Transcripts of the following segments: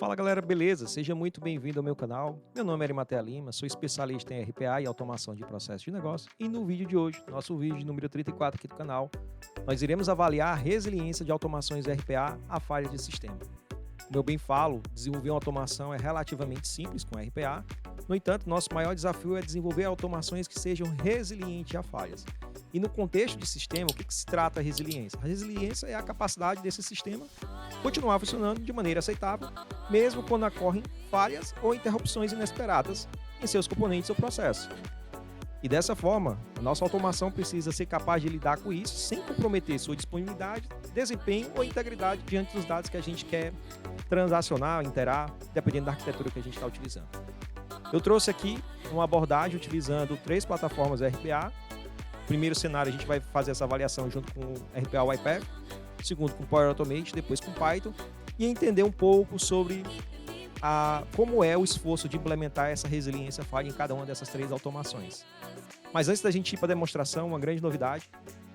Fala galera, beleza? Seja muito bem-vindo ao meu canal. Meu nome é Arimatea Lima, sou especialista em RPA e automação de processos de negócio. E no vídeo de hoje, nosso vídeo número 34 aqui do canal, nós iremos avaliar a resiliência de automações RPA a falhas de sistema. Como eu bem falo, desenvolver uma automação é relativamente simples com RPA. No entanto, nosso maior desafio é desenvolver automações que sejam resilientes a falhas. E no contexto de sistema, o que se trata a resiliência? A resiliência é a capacidade desse sistema continuar funcionando de maneira aceitável, mesmo quando ocorrem falhas ou interrupções inesperadas em seus componentes ou processos. E dessa forma, a nossa automação precisa ser capaz de lidar com isso sem comprometer sua disponibilidade, desempenho ou integridade diante dos dados que a gente quer transacionar, interar, dependendo da arquitetura que a gente está utilizando. Eu trouxe aqui uma abordagem utilizando 3 plataformas RPA. No primeiro cenário, a gente vai fazer essa avaliação junto com o RPA UiPath, segundo com Power Automate, depois com Python, e entender um pouco sobre como é o esforço de implementar essa resiliência falha em cada uma dessas 3 automações. Mas antes da gente ir para a demonstração, uma grande novidade.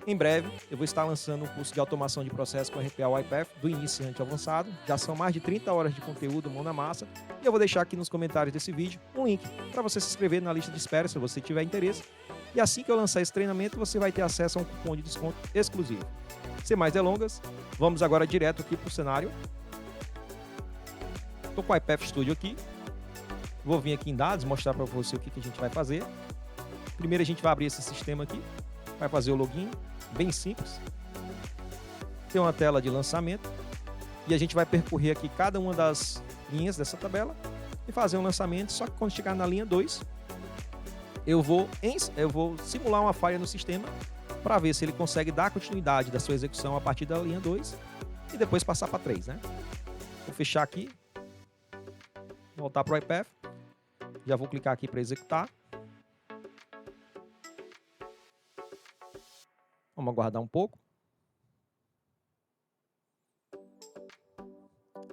Em breve, eu vou estar lançando um curso de automação de processo com RPA UiPath, do iniciante ao avançado. Já são mais de 30 horas de conteúdo mão na massa. E eu vou deixar aqui nos comentários desse vídeo um link para você se inscrever na lista de espera, se você tiver interesse. E assim que eu lançar esse treinamento, você vai ter acesso a um cupom de desconto exclusivo. Sem mais delongas, vamos agora direto aqui para o cenário. Estou com o UiPath Studio aqui. Vou vir aqui em dados, mostrar para você o que a gente vai fazer. Primeiro a gente vai abrir esse sistema aqui. Vai fazer o login, bem simples. Tem uma tela de lançamento. E a gente vai percorrer aqui cada uma das linhas dessa tabela e fazer um lançamento. Só que quando chegar na linha 2, eu vou simular uma falha no sistema para ver se ele consegue dar continuidade da sua execução a partir da linha 2 e depois passar para 3, né? Vou fechar aqui, voltar para o UiPath, já vou clicar aqui para executar. Vamos aguardar um pouco.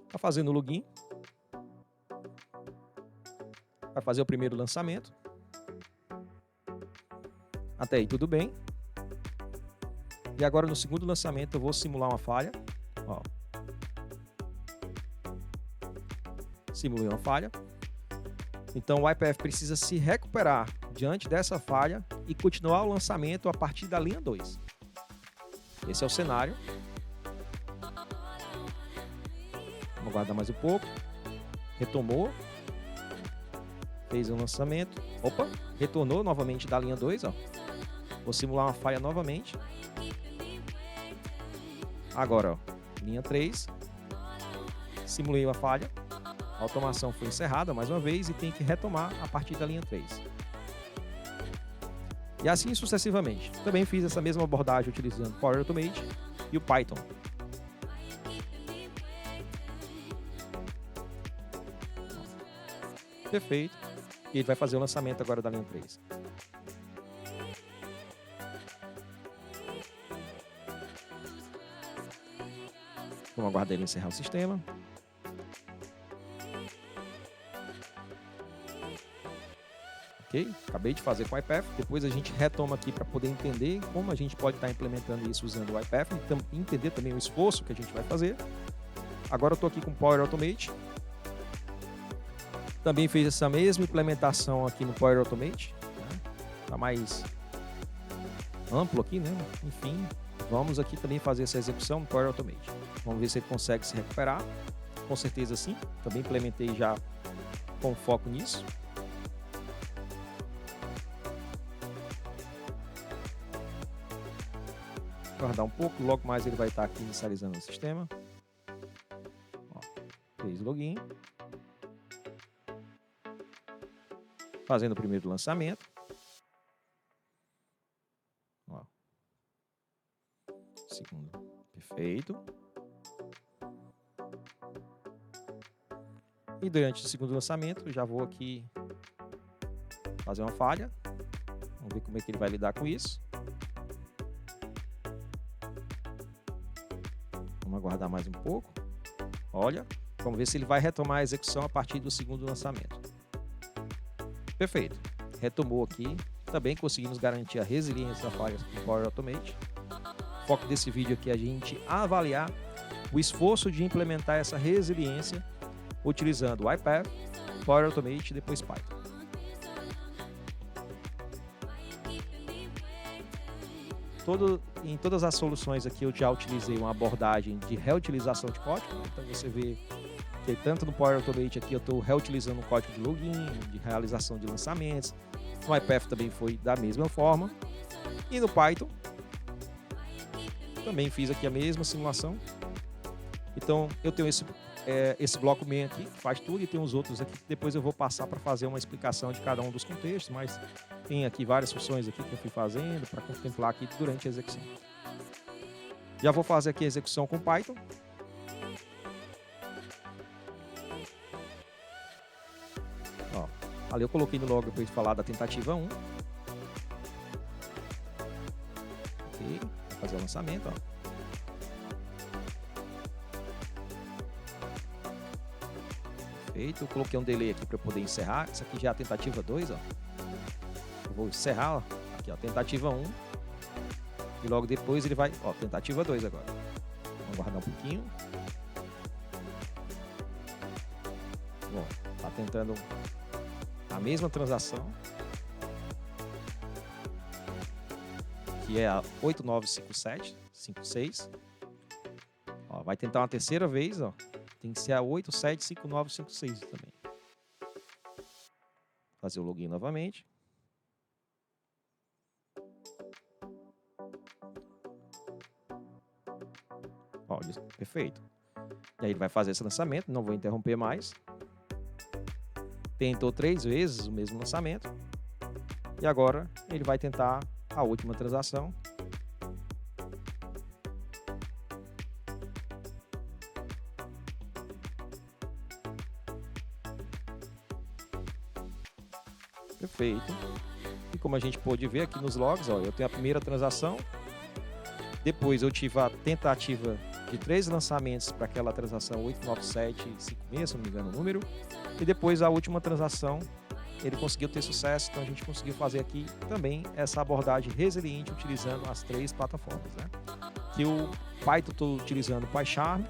Está fazendo o login. Vai fazer o primeiro lançamento. Até aí tudo bem. E agora no segundo lançamento eu vou simular uma falha. Ó. Simulei uma falha. Então o UiPath precisa se recuperar diante dessa falha e continuar o lançamento a partir da linha 2. Esse é o cenário. Vamos aguardar mais um pouco. Retomou. Fez um lançamento. Opa, retornou novamente da linha 2. Ó. Vou simular uma falha novamente. Agora, ó, linha 3. Simulei uma falha. A automação foi encerrada mais uma vez e tem que retomar a partir da linha 3. E assim sucessivamente. Também fiz essa mesma abordagem utilizando Power Automate e o Python. Perfeito. E ele vai fazer o lançamento agora da linha 3. Vamos aguardar ele encerrar o sistema. Ok? Acabei de fazer com o UiPath. Depois a gente retoma aqui para poder entender como a gente pode estar implementando isso usando o UiPath e entender também o esforço que a gente vai fazer. Agora eu estou aqui com o Power Automate. Também fez essa mesma implementação aqui no Power Automate. Está mais amplo aqui, né? Enfim, vamos aqui também fazer essa execução no Power Automate. Vamos ver se ele consegue se recuperar. Com certeza sim. Também implementei já com foco nisso. Aguardar um pouco, logo mais ele vai estar aqui inicializando o sistema. Ó, fez login. Fazendo o primeiro lançamento. Ó. Segundo. Perfeito. E durante o segundo lançamento, já vou aqui fazer uma falha. Vamos ver como é que ele vai lidar com isso. Vamos aguardar mais um pouco. Olha, vamos ver se ele vai retomar a execução a partir do segundo lançamento. Perfeito. Retomou aqui. Também conseguimos garantir a resiliência da falha com Power Automate. O foco desse vídeo aqui é a gente avaliar o esforço de implementar essa resiliência utilizando o iPath, Power Automate e depois Python. Em todas as soluções aqui eu já utilizei uma abordagem de reutilização de código, né? Então você vê que tanto no Power Automate aqui eu estou reutilizando o código de login, de realização de lançamentos. No iPath também foi da mesma forma. E no Python também fiz aqui a mesma simulação. Então eu tenho esse bloco main aqui que faz tudo, e tem os outros aqui que depois eu vou passar para fazer uma explicação de cada um dos contextos, mas tem aqui várias funções aqui que eu fui fazendo para contemplar aqui durante a execução. Já vou fazer aqui a execução com Python. Ó, ali eu coloquei no log para ele falar da tentativa 1. Ok, vou fazer o lançamento, ó. Perfeito, eu coloquei um delay aqui para poder encerrar. Isso aqui já é a tentativa 2, ó. Eu vou encerrar, ó. Aqui, ó, tentativa 1. E logo depois ele vai, ó, tentativa 2 agora. Vamos guardar um pouquinho. Bom, tá tentando a mesma transação, que é a 895756. Ó, vai tentar uma terceira vez, ó. Tem que ser a 875956 também. Fazer o login novamente. Ó, perfeito. E aí ele vai fazer esse lançamento, não vou interromper mais. Tentou 3 vezes o mesmo lançamento. E agora ele vai tentar a última transação. Perfeito. E como a gente pôde ver aqui nos logs, ó, eu tenho a primeira transação. Depois eu tive a tentativa de 3 lançamentos para aquela transação 89756, se não me engano o número. E depois a última transação, ele conseguiu ter sucesso. Então a gente conseguiu fazer aqui também essa abordagem resiliente utilizando as 3 plataformas, né? Que o Python estou utilizando o PyCharm.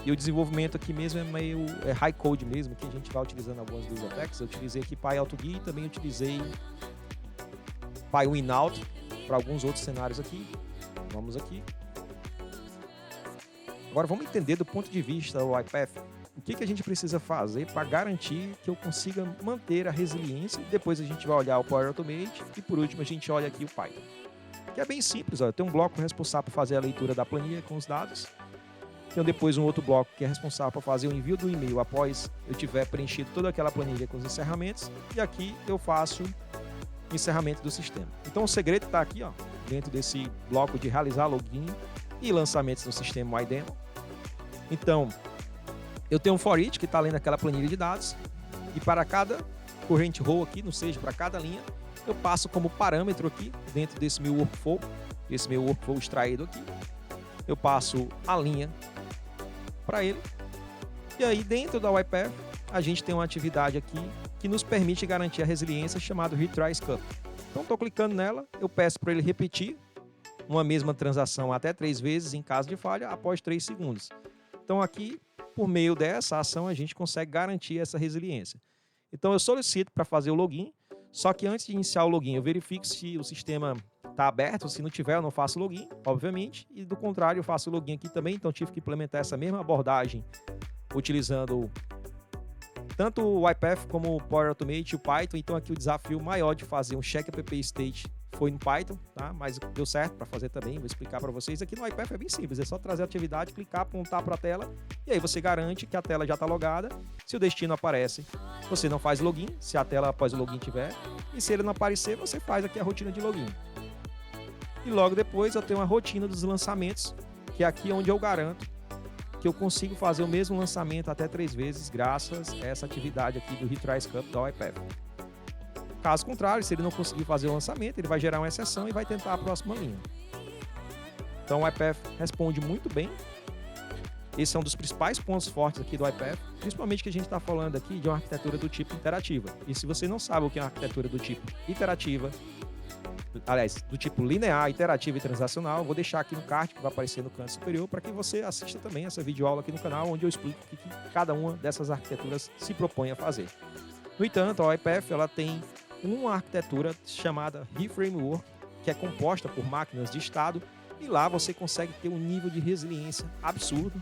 E o desenvolvimento aqui mesmo é meio high code mesmo, que a gente vai utilizando algumas bibliotecas. Eu utilizei aqui PyAutoGui e também utilizei PyWinout para alguns outros cenários aqui. Vamos aqui. Agora vamos entender do ponto de vista do iPath, o que a gente precisa fazer para garantir que eu consiga manter a resiliência. Depois a gente vai olhar o Power Automate e por último a gente olha aqui o Python. Que é bem simples, ó. Eu tenho um bloco responsável por fazer a leitura da planilha com os dados. Tenho depois um outro bloco que é responsável por fazer o envio do e-mail após eu tiver preenchido toda aquela planilha com os encerramentos. E aqui eu faço o encerramento do sistema. Então o segredo está aqui, ó, dentro desse bloco de realizar login e lançamentos no sistema iDemo. Então eu tenho um for each que está lendo aquela planilha de dados. E para cada corrente row aqui, não seja para cada linha, eu passo como parâmetro aqui dentro desse meu workflow extraído aqui. Eu passo a linha para ele. E aí dentro da iPath a gente tem uma atividade aqui que nos permite garantir a resiliência chamada Retry Scope. Então estou clicando nela, eu peço para ele repetir uma mesma transação até 3 vezes em caso de falha após 3 segundos. Então aqui, por meio dessa ação, a gente consegue garantir essa resiliência. Então eu solicito para fazer o login, só que antes de iniciar o login eu verifico se o sistema está aberto. Se não tiver, eu não faço login, obviamente, e do contrário, eu faço login aqui também. Então tive que implementar essa mesma abordagem utilizando tanto o iPath como o Power Automate e o Python. Então aqui o desafio maior de fazer um check app state foi no Python, tá? Mas deu certo para fazer também, vou explicar para vocês. Aqui no iPath é bem simples, é só trazer a atividade, clicar, apontar para a tela e aí você garante que a tela já está logada. Se o destino aparece, você não faz login, se a tela após o login tiver, e se ele não aparecer, você faz aqui a rotina de login. E logo depois eu tenho a rotina dos lançamentos, que é aqui onde eu garanto que eu consigo fazer o mesmo lançamento até 3 vezes graças a essa atividade aqui do Retry Scope da iPath. Caso contrário, se ele não conseguir fazer o lançamento, ele vai gerar uma exceção e vai tentar a próxima linha. Então o iPath responde muito bem. Esse é um dos principais pontos fortes aqui do iPath, principalmente que a gente está falando aqui de uma arquitetura do tipo interativa. E se você não sabe o que é uma arquitetura do tipo interativa, aliás, do tipo linear, iterativo e transacional, eu vou deixar aqui no card que vai aparecer no canto superior para que você assista também essa videoaula aqui no canal, onde eu explico o que cada uma dessas arquiteturas se propõe a fazer. No entanto, a OIPF ela tem uma arquitetura chamada ReFramework, que é composta por máquinas de estado, e lá você consegue ter um nível de resiliência absurdo,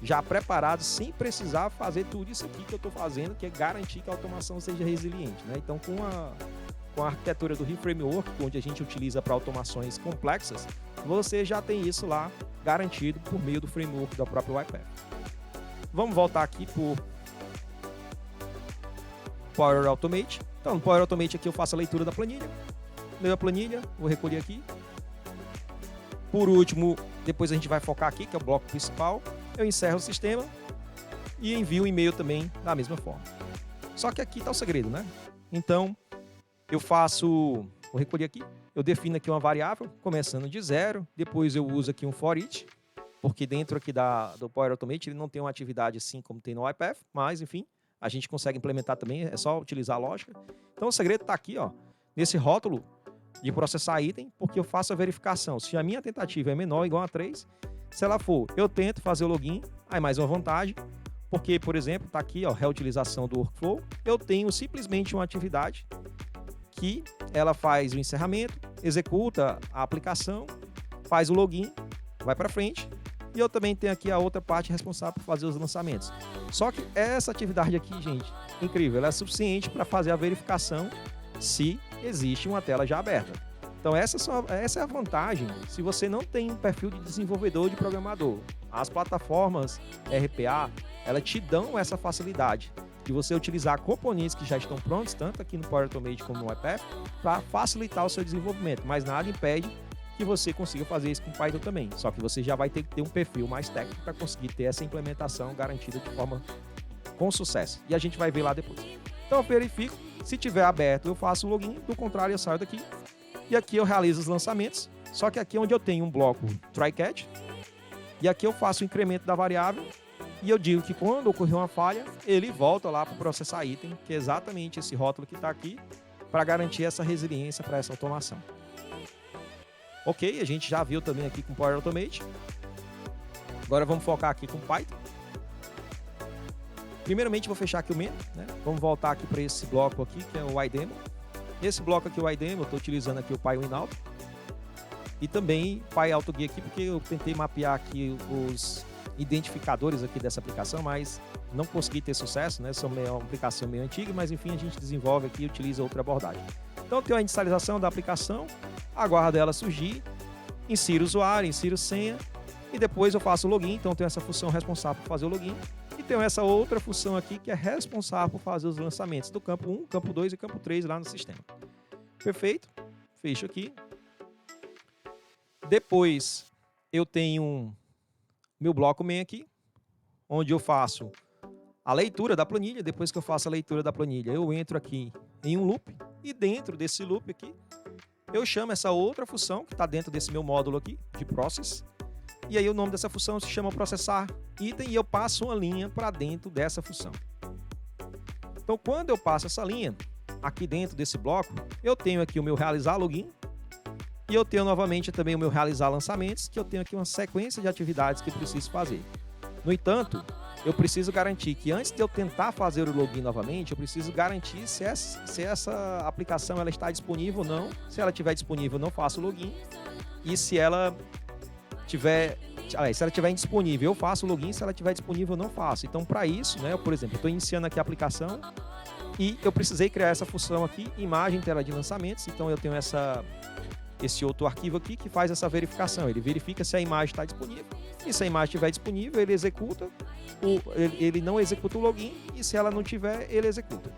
já preparado, sem precisar fazer tudo isso aqui que eu estou fazendo, que é garantir que a automação seja resiliente, né? Então, com a arquitetura do ReFramework, onde a gente utiliza para automações complexas, você já tem isso lá garantido por meio do framework da própria OIPF. Vamos voltar aqui por Power Automate. Então, no Power Automate aqui eu faço a leitura da planilha. Leio a planilha, vou recolher aqui. Por último, depois a gente vai focar aqui, que é o bloco principal. Eu encerro o sistema e envio o e-mail também da mesma forma. Só que aqui está o segredo, né? Então, eu faço, vou recolher aqui, eu defino aqui uma variável, começando de 0, depois eu uso aqui um for each, porque dentro aqui do Power Automate ele não tem uma atividade assim como tem no OIPF, mas enfim, a gente consegue implementar também, é só utilizar a lógica. Então o segredo está aqui, ó, nesse rótulo de processar item, porque eu faço a verificação. Se a minha tentativa é menor ou igual a 3, se ela for, eu tento fazer o login, aí mais uma vantagem, porque, por exemplo, está aqui, ó, reutilização do workflow, eu tenho simplesmente uma atividade que ela faz o encerramento, executa a aplicação, faz o login, vai para frente, e eu também tenho aqui a outra parte responsável por fazer os lançamentos. Só que essa atividade aqui, gente, incrível, ela é suficiente para fazer a verificação se existe uma tela já aberta. Então essa é a vantagem se você não tem um perfil de desenvolvedor ou de programador. As plataformas RPA, elas te dão essa facilidade de você utilizar componentes que já estão prontos, tanto aqui no Power Automate como no OIPF, para facilitar o seu desenvolvimento, mas nada impede que você consiga fazer isso com Python também, só que você já vai ter que ter um perfil mais técnico para conseguir ter essa implementação garantida de forma com sucesso, e a gente vai ver lá depois. Então eu verifico, se tiver aberto eu faço o login, do contrário eu saio daqui, e aqui eu realizo os lançamentos, só que aqui é onde eu tenho um bloco try-catch, e aqui eu faço o incremento da variável, e eu digo que quando ocorrer uma falha, ele volta lá para o processar item, que é exatamente esse rótulo que está aqui, para garantir essa resiliência para essa automação. Ok, a gente já viu também aqui com Power Automate. Agora vamos focar aqui com Python. Primeiramente vou fechar aqui o menu, né? Vamos voltar aqui para esse bloco aqui, que é o iDemo. Esse bloco aqui, o iDemo, eu estou utilizando aqui o PyWinAuto. E também PyAutoGui aqui, porque eu tentei mapear aqui os identificadores aqui dessa aplicação, mas não consegui ter sucesso, né? É uma aplicação meio antiga, mas enfim, a gente desenvolve aqui e utiliza outra abordagem. Então, tem a inicialização da aplicação, aguardo ela surgir, insiro o usuário, insiro senha, e depois eu faço o login. Então, tenho essa função responsável por fazer o login, e tenho essa outra função aqui que é responsável por fazer os lançamentos do campo 1, campo 2 e campo 3 lá no sistema. Perfeito? Fecho aqui. Depois, eu tenho meu bloco main aqui, onde eu faço a leitura da planilha. Depois que eu faço a leitura da planilha, eu entro aqui em um loop, e dentro desse loop aqui, eu chamo essa outra função que está dentro desse meu módulo aqui, de process, e aí o nome dessa função se chama processar item, e eu passo uma linha para dentro dessa função. Então, quando eu passo essa linha, aqui dentro desse bloco, eu tenho aqui o meu realizar login, e eu tenho novamente também o meu realizar lançamentos, que eu tenho aqui uma sequência de atividades que eu preciso fazer. No entanto, eu preciso garantir que antes de eu tentar fazer o login novamente, eu preciso garantir se essa aplicação ela está disponível ou não. Se ela estiver disponível, eu não faço o login. E se ela estiver indisponível, eu faço o login. Se ela estiver disponível, eu não faço. Então, para isso, né, por exemplo, eu estou iniciando aqui a aplicação e eu precisei criar essa função aqui, imagem tela de lançamentos. Então, eu tenho esse outro arquivo aqui que faz essa verificação. Ele verifica se a imagem está disponível, e se a imagem estiver disponível, ele executa, ele não executa o login, e se ela não tiver, ele executa.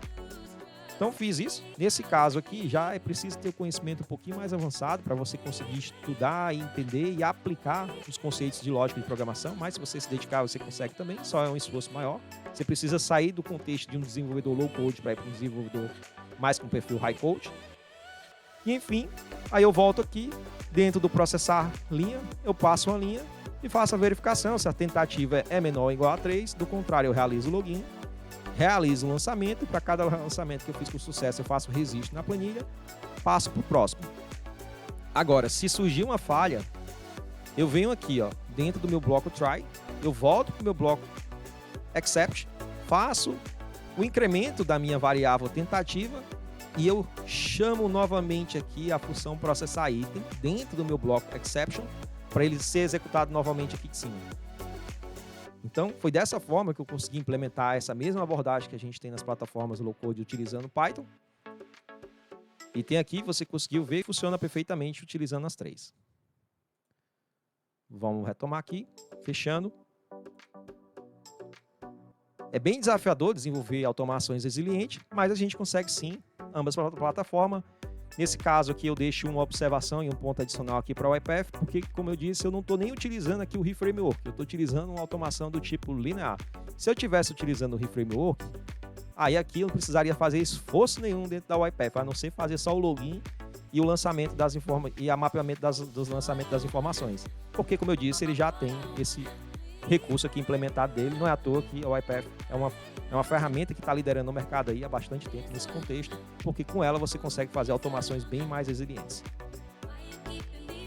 Então fiz isso. Nesse caso aqui já é preciso ter o conhecimento um pouquinho mais avançado para você conseguir estudar, entender e aplicar os conceitos de lógica de programação, mas se você se dedicar, você consegue também, só é um esforço maior. Você precisa sair do contexto de um desenvolvedor low code para ir para um desenvolvedor mais com perfil high code. E enfim, aí eu volto aqui, dentro do processar linha, eu passo uma linha e faço a verificação se a tentativa é menor ou igual a 3, do contrário eu realizo o login, realizo o lançamento, e para cada lançamento que eu fiz com sucesso eu faço registro na planilha, passo para o próximo. Agora, se surgir uma falha, eu venho aqui, ó, dentro do meu bloco try, eu volto para o meu bloco except, faço o incremento da minha variável tentativa e eu chamo novamente aqui a função processar item dentro do meu bloco exception para ele ser executado novamente aqui de cima. Então, foi dessa forma que eu consegui implementar essa mesma abordagem que a gente tem nas plataformas low code utilizando Python. E tem aqui, você conseguiu ver, funciona perfeitamente utilizando as três. Vamos retomar aqui, fechando. É bem desafiador desenvolver automações resilientes, mas a gente consegue sim, ambas plataformas. Nesse caso aqui eu deixo uma observação e um ponto adicional aqui para o UiPath, porque, como eu disse, eu não estou nem utilizando aqui o ReFramework, eu estou utilizando uma automação do tipo linear. Se eu estivesse utilizando o ReFramework, aí aqui eu não precisaria fazer esforço nenhum dentro da UiPath, a não ser fazer só o login e o lançamento das e a mapeamento dos lançamentos das informações. Porque, como eu disse, ele já tem esse recurso aqui implementado dele. Não é à toa que o UiPath é uma ferramenta que está liderando o mercado aí há bastante tempo nesse contexto, porque com ela você consegue fazer automações bem mais resilientes.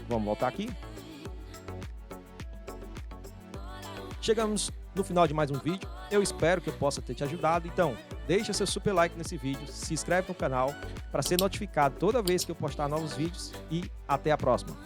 Vamos voltar aqui. Chegamos no final de mais um vídeo. Eu espero que eu possa ter te ajudado. Então, deixa seu super like nesse vídeo, se inscreve no canal para ser notificado toda vez que eu postar novos vídeos e até a próxima.